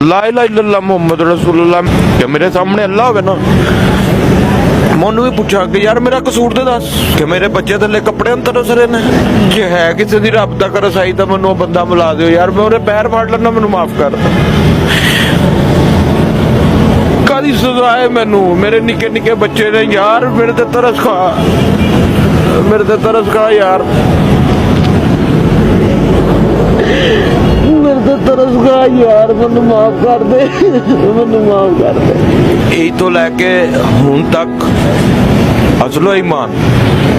ला इलाहा इल्लल्लाह मुहम्मद रसूलुल्लाह कि मेरे सामने अल्लाह होवे ना मैं ਉਹਨੂੰ ਵੀ ਪੁੱਛਾਂ ਕਿ ਯਾਰ ਮੇਰਾ ਕਸੂਰ ਤੇ ਦੱਸ ਕਿ ਮੇਰੇ ਬੱਚੇ ਥੱਲੇ ਕੱਪੜੇ ਅੰਦਰ ਉਸ ਰਹੇ ਨੇ ਜੇ ਹੈ ਕਿਸੇ ਦੀ ਰੱਬ ਦਾ ਕਰ ਸਾਈ ਤਾਂ ਮੈਨੂੰ ਉਹ ਬੰਦਾ ਮਿਲਾ ਦਿਓ ਯਾਰ ਮੈਂ ਉਹਦੇ ਪੈਰ ਫੜ ਲੈਣਾ ਮੈਨੂੰ ਮਾਫ ਕਰ ਕਾਦੀ ਸਜ਼ਾ ਹੈ ਮੈਨੂੰ ਮੇਰੇ ਨਿੱਕੇ ਨਿੱਕੇ ਬੱਚੇ ਨੇ ਯਾਰ ਮੇਰੇ ਤੇ ਤਰਸ ਖਾ ਯਾਰ तरस गा यार मैनू माफ कर दे मैनू माफ कर दे यही तो लैके हुण तक असलो ईमान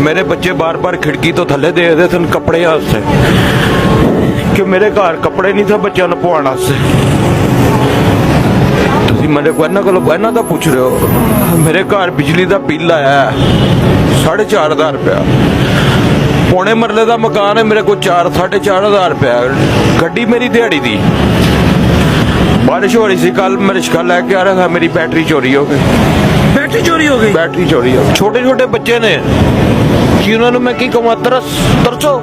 मेरे बच्चे बार बार खिड़की तो थले देखते सन कपड़े वास्ते कि मेरे घर कपड़े नहीं थे बच्चों ने पवाने वास्ते तुसीं मेरे को इन्हां कोलों इन्हां दा पुछ रहे हो मेरे घर बिजली का बिल आया 4,500 रुपया पौने मरले का मकान है मेरे को 4-4,500 रुपया गड्डी मेरी दिहाड़ी दी बारिश हो रही थी कल मैं रिक्शा लेके आ रहा था मेरी बैटरी चोरी हो गई बैटरी चोरी हो गई छोटे छोटे बच्चे ने कि उन्होंने मैं की कहूँ तरसो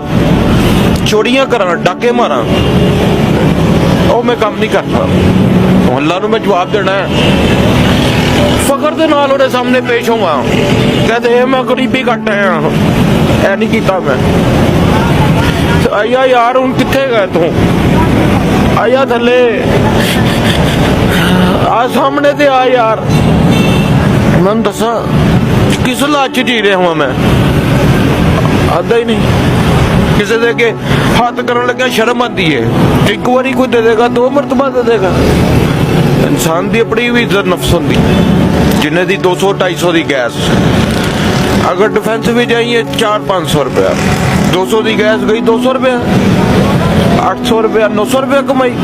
चोरियां करा डाके मारा ਉਹ मैं काम नहीं करता अल्लाह ਨੂੰ मैं जवाब देना है फखर ਦੇ ਨਾਲ ਉਹਦੇ ਸਾਹਮਣੇ ਪੇਸ਼ ਹੋਵਾਂ कहते मैं गरीबी ਕੱਟ आया ਐ ਨਹੀਂ ਕੀਤਾ ਮੈਂ ਆਇਆ ਯਾਰ ਹੁਣ ਕਿੱਥੇ ਗਏ ਤੂੰ ਆਇਆ ਥੱਲੇ ਆ ਸਾਹਮਣੇ ਤੇ ਆ ਯਾਰ ਮੈਨੂੰ ਦੱਸਾਂ ਕਿਸ ਹਾਲਾਤ 'ਚ ਜੀ ਰਿਹਾ ਹਾਂ ਮੈਂ ਆਦਾ ਹੀ ਨਹੀਂ ਕਿਸੇ ਦੇ ਕੇ ਹੱਥ ਕਰਨ ਲੱਗਿਆ ਸ਼ਰਮ ਆਉਂਦੀ ਹੈ ਇੱਕ ਵਾਰੀ ਕੋਈ ਦੇ ਦੇਗਾ ਦੋ ਮਰਤਬਾ ਦੇ ਦੇਗਾ ਇਨਸਾਨ ਦੀ ਆਪਣੀ ਵੀ ਇੱਜ਼ਤ ਨਫਸ ਹੁੰਦੀ ਜਿੰਨੇ ਦੀ 200-250 ਦੀ ਗੈਸ अगर डिफेंस भी जाइए 400-500 रुपया 200 की गैस गई 200 रुपया 800 रुपया 900 रुपया कमाई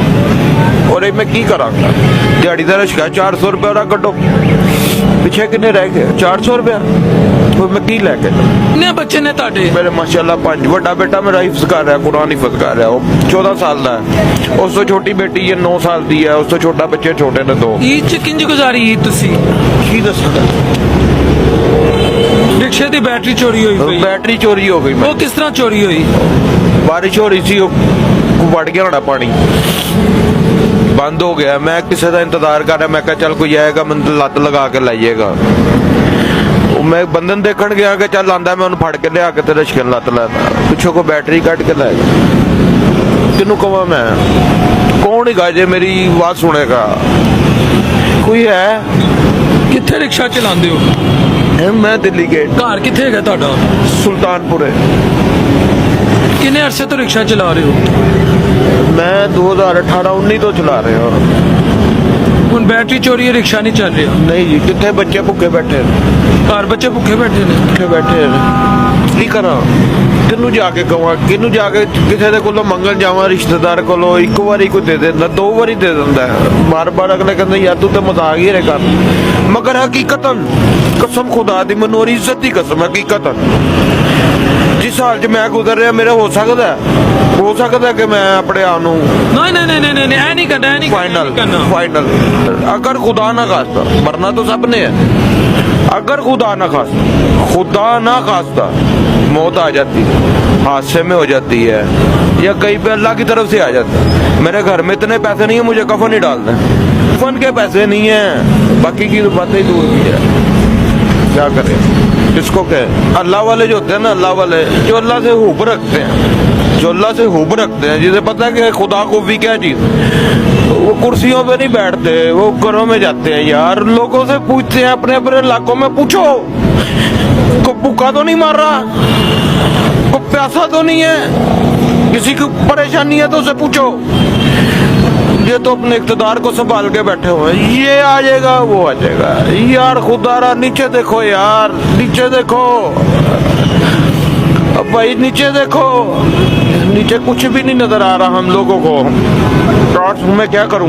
और मैं की करा दिहाड़ी का रिक्शा 400 रुपया कटो पिछे किन्ने रह गए 400 रुपया तो मैं की लैके कितने बच्चे ने ताड़े मेरे माशाल्लाह 5 बड़ा बेटा मेरा हिफ्ज कर रहा है कुरान हिफ्ज कर रहा है वो 14 साल का है उस तो छोटी बेटी है 9 साल की है उस तो छोटा बच्चे छोटे ने 2 ईद च किंज गुजारी ईद तुसी की दसा रिक्शे की बैटरी चोरी हुई बैटरी चोरी हो गई वो किस तरह चोरी हुई बारिश हो रही थी वड़ गया होना पानी बंद हो गया मैं किसी का इंतजार कर रहा मैं क्या चल कोई आएगा मैं लत लगा के लाइएगा मैं बंधन देखन गया कि चल आंदा मैं फड़ के लिया के रिक्शे लत लैना पिछों को बैटरी कट के लाएगा किनू कहा मैं कौन ही जे मेरी बात सुनेगा कोई है किथे रिक्शा चलाते हो मैं दिल्ली गेट घर किथे है तुहाडा सुल्तानपुर किन्ने अरसे तो रिक्शा चला रहे हो मैं 2018-19 तो चला रहा हूँ हुण बैटरी चोरी है रिक्शा नहीं चल रहा नहीं जी कितने बच्चे भुखे बैठे घर बच्चे भुखे बैठे ने भुखे बैठे की करा किनू जाके कहा किनू जाके किसी के कोलों मंगन जावा रिश्तेदार कोलों एक बारी कोई दे देंदा 2 बारी दे देंदा बार बार अगले कहते यार तू तो मजाक ही रहे कर मगर हकीकतन कसम खुदा दी मनोरी इज्जत की कसम हकीकतन जिस हाल च मैं गुजर रहा मेरा हो सकता है कि मैं अपने आप नूं नहीं करना फाइनल अगर खुदा ना खास्ता मरना तो सब ने है अगर खुदा ना खास्ता मौत आ जाती हादसे में हो जाती है या कहीं पे अल्लाह की तरफ से आ जाता है मेरे घर में इतने पैसे नहीं है मुझे कफन ही डालना कफन के पैसे नहीं है बाकी की बातें ही दूर की है क्या करें इसको कहे अल्लाह वाले जो होते हैं ना अल्लाह वाले जो अल्लाह से हुब रखते हैं जिसे पता है कि खुदा को भी क्या चीज वो कुर्सियों पे नहीं बैठते वो घरों में जाते हैं यार लोगों से पूछते हैं अपने अपने इलाकों में पूछो को भूखा तो नहीं मार रहा को प्यासा तो नहीं है किसी को परेशानी है तो उसे पूछो ये तो अपने इक़्तिदार को संभाल के बैठे हुए हैं ये आ जाएगा वो आ जाएगा यार खुदारा नीचे देखो यार नीचे देखो अब भाई नीचे देखो नीचे कुछ भी नहीं नजर आ रहा हम लोगों को मैं क्या करूं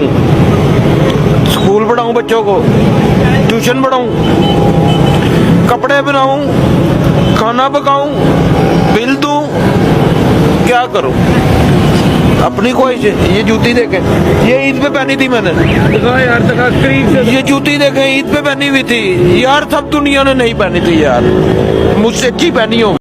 स्कूल पढ़ाऊं बच्चों को ट्यूशन पढ़ाऊं कपड़े बनाऊं खाना पकाऊं बिल दूं क्या करूं अपनी ख्वाहिश है ये जूती देखे ये ईद पे पहनी थी मैंने यार करीब से ये जूती देखे ईद पे पहनी हुई थी यार सब दुनिया ने नहीं पहनी थी यार मुझसे अच्छी पहनी हो